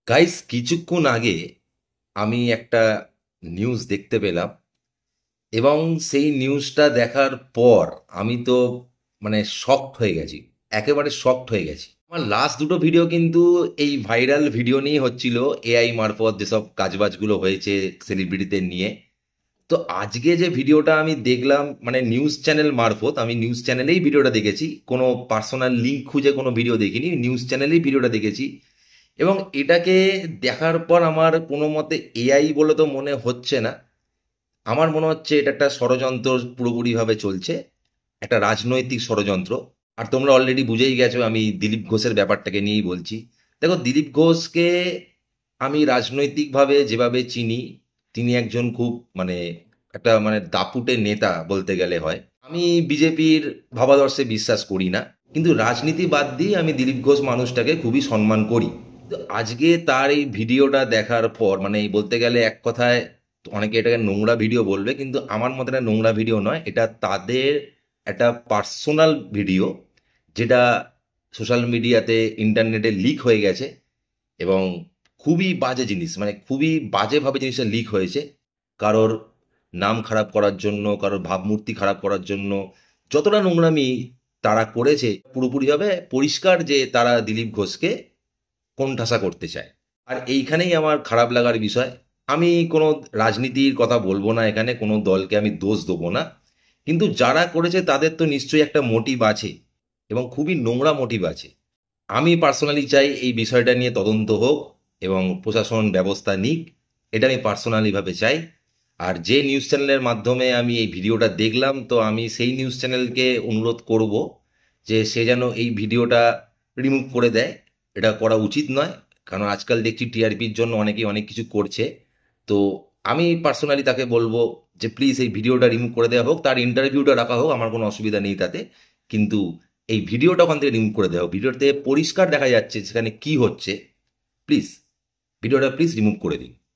Guys, কিছুক্ষণ আগে আমি একটা নিউজ দেখতে পেলাম এবং সেই নিউজটা দেখার পর আমি তো শকড হয়ে গেছি। একেবারে শকড হয়ে গেছি। আমার লাস্ট দুটো ভিডিও কিন্তু এই ভাইরাল ভিডিও নিয়ে হচ্ছিল, এআই মারফত যেসব কাজবাজগুলো হয়েছে সেলিব্রিটিদের নিয়ে। তো আজকে যে ভিডিওটা আমি দেখলাম, নিউজ চ্যানেল মারফত, আমি নিউজ চ্যানেলেই ভিডিওটা দেখেছি, কোনো পার্সোনাল লিঙ্ক খুঁজে কোনো ভিডিও দেখিনি, নিউজ চ্যানেলেই ভিডিওটা দেখেছি। এবং এটাকে দেখার পর আমার কোনো মতে এআই বলে তো মনে হচ্ছে না। আমার মনে হচ্ছে এটা একটা ষড়যন্ত্র পুরোপুরিভাবে চলছে, একটা রাজনৈতিক ষড়যন্ত্র। আর তোমরা অলরেডি বুঝেই গেছো আমি দিলীপ ঘোষের ব্যাপারটাকে নিয়েই বলছি। দেখো, দিলীপ ঘোষকে আমি রাজনৈতিকভাবে যেভাবে চিনি, তিনি একজন খুব একটা দাপুটে নেতা বলতে গেলে হয়। আমি বিজেপির ভাবাদর্শে বিশ্বাস করি না, কিন্তু রাজনীতি বাদ দিয়ে আমি দিলীপ ঘোষ মানুষটাকে খুবই সম্মান করি। তো আজকে তার এই ভিডিওটা দেখার পর, এই বলতে গেলে এক কথায় অনেকে এটাকে নোংরা ভিডিও বলবে, কিন্তু আমার মতে এটা নোংরা ভিডিও নয়, এটা তাদের একটা পার্সোনাল ভিডিও, যেটা সোশ্যাল মিডিয়াতে ইন্টারনেটে লিক হয়ে গেছে। এবং খুবই বাজে জিনিস, খুবই বাজেভাবে জিনিসটা লিক হয়েছে। কারোর নাম খারাপ করার জন্য, কারোর ভাবমূর্তি খারাপ করার জন্য যতটা নোংরামি তারা করেছে, পুরোপুরিভাবে পরিষ্কার যে তারা দিলীপ ঘোষকে কোণঠাসা করতে চায়। আর এইখানেই আমার খারাপ লাগার বিষয়। আমি কোনো রাজনীতির কথা বলবো না, এখানে কোনো দলকে আমি দোষ দেবো না, কিন্তু যারা করেছে তাদের তো নিশ্চয়ই একটা মোটিভ আছে, এবং খুবই নোংরা মোটিভ আছে। আমি পার্সোনালি চাই এই বিষয়টা নিয়ে তদন্ত হোক এবং প্রশাসন ব্যবস্থা নিক। এটা আমি পার্সোনালিভাবে চাই। আর যে নিউজ চ্যানেলের মাধ্যমে আমি এই ভিডিওটা দেখলাম, তো আমি সেই নিউজ চ্যানেলকে অনুরোধ করব যে সে যেন এই ভিডিওটা রিমুভ করে দেয়। এটা করা উচিত নয়, কারণ আজকাল দেখছি টিআরপির জন্য অনেকেই অনেক কিছু করছে। তো আমি পার্সোনালি তাকে বলবো যে প্লিজ এই ভিডিওটা রিমুভ করে দেওয়া হোক, তার ইন্টারভিউটা রাখা হোক, আমার কোনো অসুবিধা নেই তাতে। কিন্তু এই ভিডিওটা ওখান থেকে রিমুভ করে দেওয়া হোক। ভিডিওতে পরিষ্কার দেখা যাচ্ছে সেখানে কি হচ্ছে। প্লিজ ভিডিওটা প্লিজ রিমুভ করে দিন।